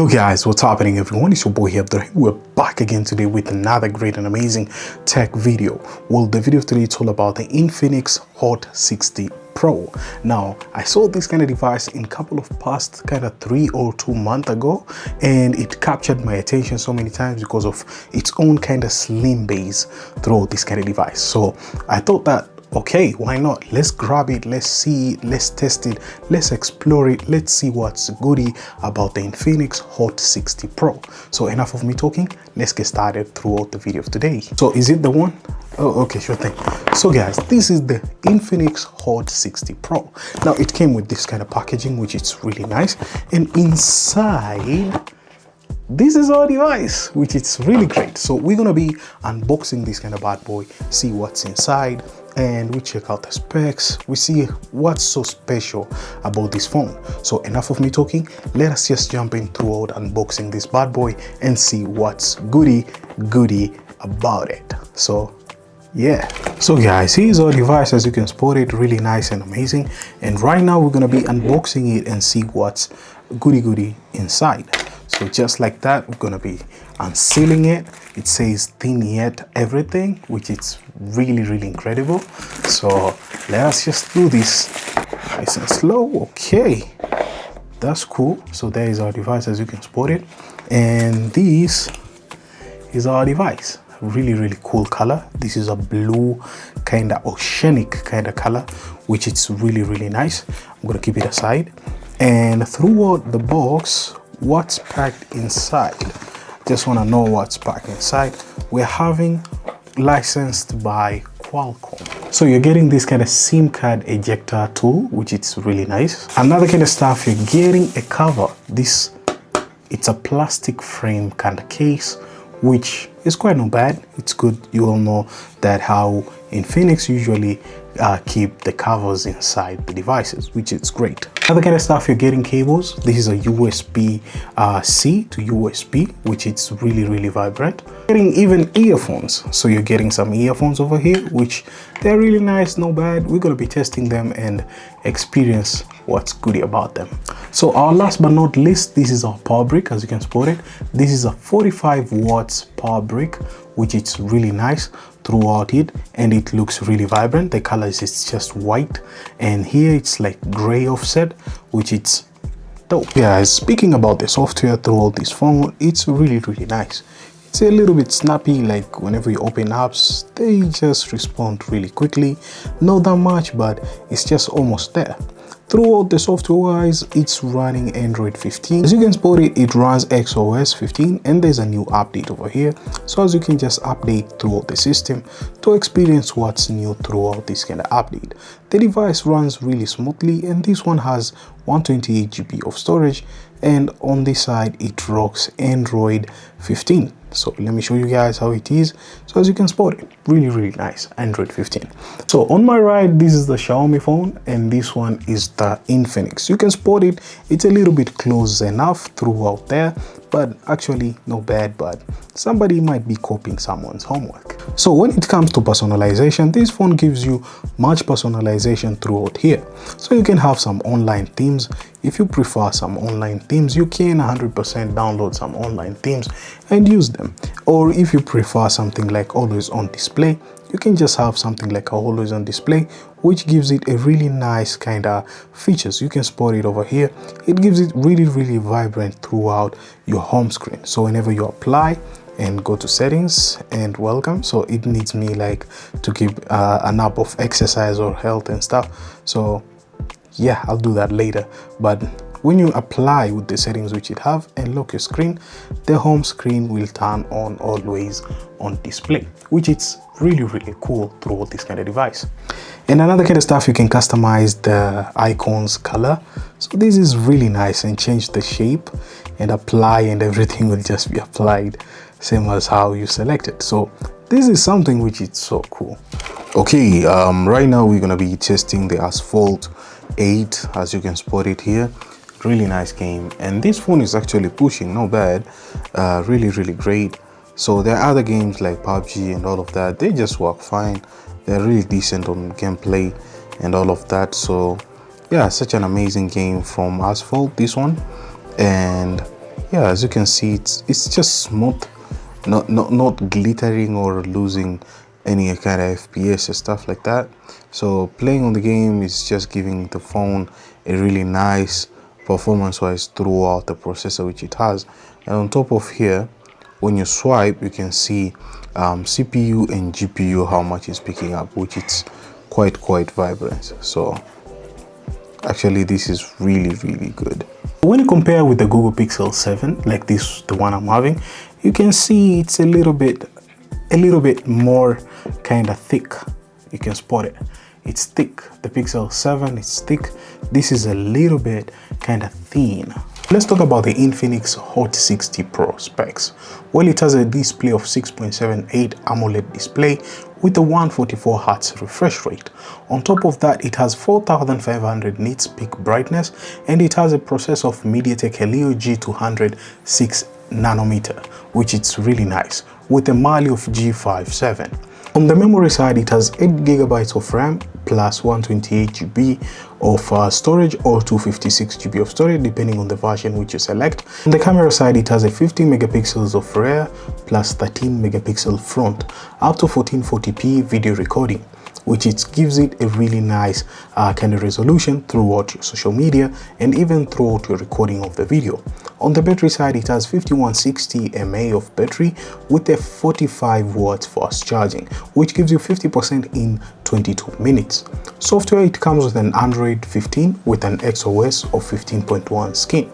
Yo guys, what's happening everyone? It's your boy here. We're back again today with another great and amazing tech video. Well, the video today is all about the Infinix Hot 60 Pro. Now, I saw this kind of device in a couple of past kind of 3 or 2 months ago, and it captured my attention so many times because of its own kind of slim base throughout this kind of device. So I thought that, okay, why not? Let's grab it, let's see it, let's test it, let's explore it, let's see what's goody about the Infinix Hot 60 Pro. So enough of me talking, let's get started throughout the video of today. So is it the one? Oh, okay, sure thing. So guys, this is the Infinix Hot 60 Pro. Now it came with this kind of packaging, which is really nice. And inside, this is our device, which is really great. So we're gonna be unboxing this kind of bad boy, see what's inside, and we check out the specs, we see what's so special about this phone. So enough of me talking, let us just jump in throughout unboxing this bad boy and see what's goody about it. So yeah, so guys, here's our device. As you can spot it, really nice and amazing. And right now we're gonna be unboxing it and see what's goody inside. So just like that, we're gonna be unsealing it. It says thin yet everything, which is really incredible. So let us just do this nice and slow. Okay, that's cool. So there is our device, as you can spot it, and this is our device. Really cool color. This is a blue kind of oceanic kind of color, which is really nice. I'm gonna keep it aside. And throughout the box, what's packed inside? Just want to know what's packed inside. We're having licensed by Qualcomm. So you're getting this kind of SIM card ejector tool, which is really nice. Another kind of stuff, you're getting a cover. This, it's a plastic frame kind of case, which is quite not bad. It's good. You all know that how Infinix usually keep the covers inside the devices, which is great. Other kind of stuff, you're getting cables. This is a USB-C to USB, which is really vibrant. Getting even earphones. So you're getting some earphones over here, which they're really nice, not bad. We're gonna be testing them and experience what's goody about them. So our last but not least, this is our power brick. As you can spot it, this is a 45 watts power brick, which is really nice throughout it, and it looks really vibrant. The color is just white, and here it's like gray offset, which is dope. Yeah, speaking about the software throughout this phone, it's really nice. It's a little bit snappy, like whenever you open apps, they just respond really quickly. Not that much, but it's just almost there. Throughout the software-wise, it's running Android 15. As you can spot it, it runs XOS 15, and there's a new update over here. So as you can just update throughout the system to experience what's new throughout this kind of update. The device runs really smoothly, and this one has 128 GB of storage, and on this side it rocks Android 15. So let me show you guys how it is. So as you can spot it, really nice Android 15. So on my right, this is the Xiaomi phone, and this one is the Infinix. You can spot it, it's a little bit close enough throughout there, but actually not bad, but somebody might be copying someone's homework. So when it comes to personalization, this phone gives you much personalization throughout here. So you can have some online themes. If you prefer some online themes, you can 100% download some online themes and use them. Or if you prefer something like always on display, you can just have something like a always on display, which gives it a really nice kind of features. You can spot it over here. It gives it really vibrant throughout your home screen. So whenever you apply and go to settings and welcome, so it needs me like to keep an app of exercise or health and stuff. So yeah, I'll do that later. But when you apply with the settings which it have and lock your screen, the home screen will turn on always on display, which is really cool throughout this kind of device. And another kind of stuff, you can customize the icons color. So this is really nice, and change the shape and apply, and everything will just be applied same as how you select it. So this is something which is so cool. Okay, right now we're gonna be testing the Asphalt 8. As you can spot it here, really nice game, and this phone is actually pushing, not bad. Really great. So there are other games like PUBG and all of that, they just work fine. They're really decent on gameplay and all of that. So yeah, such an amazing game from Asphalt, this one. And yeah, as you can see, it's just smooth, not glittering or losing any kind of FPS and stuff like that. So playing on the game is just giving the phone a really nice performance wise throughout the processor which it has. And on top of here, when you swipe, you can see CPU and GPU, how much it's picking up, which it's quite vibrant. So actually this is really good. When you compare with the Google Pixel 7, like this, the one I'm having, you can see it's a little bit more kind of thick. You can spot it. It's thick. The Pixel 7 is thick. This is a little bit kind of thin. Let's talk about the Infinix Hot 60 Pro specs. Well, it has a display of 6.78 AMOLED display with a 144Hz refresh rate. On top of that, it has 4500 nits peak brightness, and it has a processor of MediaTek Helio G200 6nm, which is really nice, with a Mali of G57. On the memory side, it has 8GB of RAM plus 128GB of storage, or 256GB of storage depending on the version which you select. On the camera side, it has a 50 megapixels of rear plus 13 megapixel front, up to 1440p video recording, which it gives it a really nice kind of resolution throughout your social media and even throughout your recording of the video. On the battery side, it has 5160 mAh of battery with a 45 watts fast charging, which gives you 50% in 22 minutes. Software, it comes with an Android 15 with an XOS of 15.1 skin.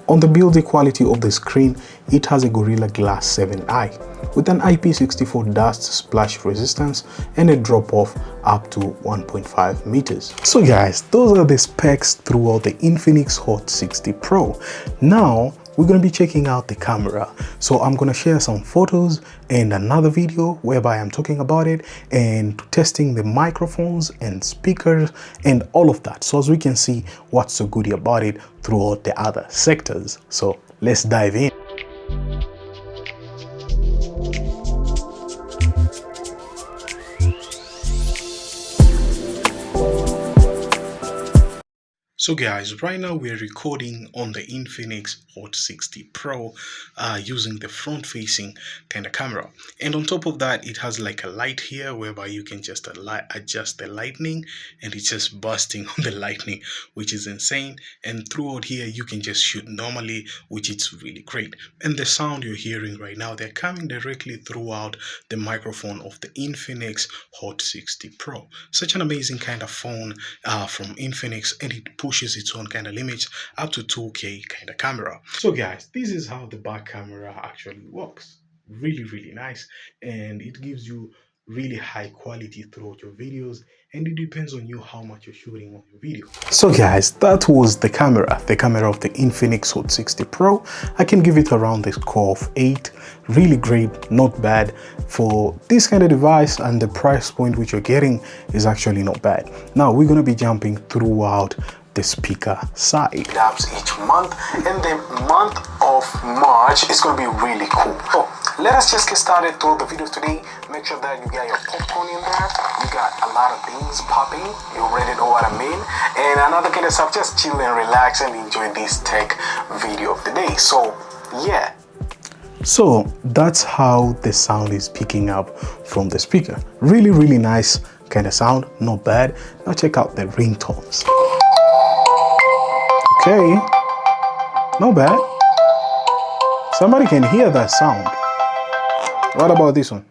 On the build quality of the screen, it has a Gorilla Glass 7i with an IP64 dust splash resistance and a drop-off up to 1.5 meters. So guys, those are the specs throughout the Infinix Hot 60 Pro. Now we're going to be checking out the camera. So I'm going to share some photos and another video whereby I'm talking about it and testing the microphones and speakers and all of that. So as we can see what's so good about it throughout the other sectors. So let's dive in. So guys, right now we're recording on the Infinix Hot 60 Pro using the front-facing kind of camera. And on top of that, it has like a light here whereby you can just adjust the lightning, and it's just bursting on the lightning, which is insane. And throughout here, you can just shoot normally, which is really great. And the sound you're hearing right now, they're coming directly throughout the microphone of the Infinix Hot 60 Pro. Such an amazing kind of phone from Infinix, and it pushes its own kind of limits up to 2K kind of camera. So guys, this is how the back camera actually works. Really nice, and it gives you really high quality throughout your videos, and it depends on you how much you're shooting on your video. So guys, that was the camera of the Infinix Hot 60 Pro. I can give it around the score of 8. Really great, not bad for this kind of device, and the price point which you're getting is actually not bad. Now we're going to be jumping throughout the speaker side. Each month, and the month of March is going to be really cool. So let us just get started through the video today. Make sure that you got your popcorn in there, you got a lot of things popping, you already know what I mean, and another kind of stuff. Just chill and relax and enjoy this tech video of the day. So yeah, so that's how the sound is picking up from the speaker. Really nice kind of sound, not bad. Now check out the ringtones. Okay, not bad. Somebody can hear that sound. What about this one?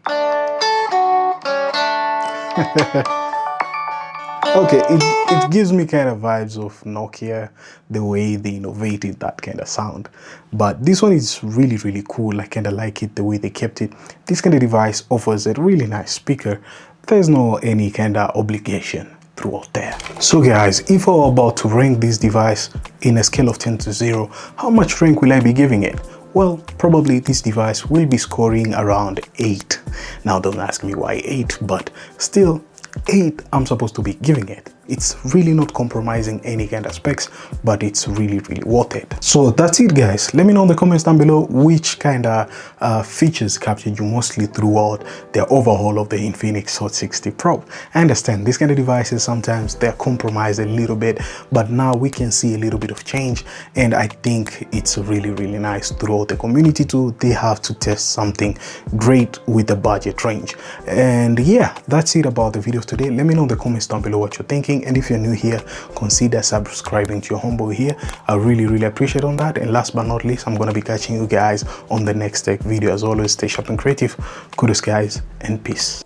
Okay, it gives me kind of vibes of Nokia, the way they innovated that kind of sound. But this one is really cool. I kind of like it the way they kept it. This kind of device offers a really nice speaker. There's no any kind of obligation throughout there. So guys, if I were about to rank this device in a scale of 10 to 0, how much rank will I be giving it? Well, probably this device will be scoring around 8. Now don't ask me why 8, but still 8 I'm supposed to be giving it. It's really not compromising any kind of specs, but it's really worth it. So that's it, guys. Let me know in the comments down below which kind of features captured you mostly throughout the overhaul of the Infinix Hot 60 Pro. I understand these kind of devices, sometimes they're compromised a little bit, but now we can see a little bit of change, and I think it's really nice. Throughout the community too, they have to test something great with the budget range. And yeah, that's it about the video today. Let me know in the comments down below what you're thinking, and if you're new here, consider subscribing to your homeboy here. I really appreciate on that. And last but not least, I'm gonna be catching you guys on the next tech video. As always, stay sharp and creative. Kudos guys, and peace.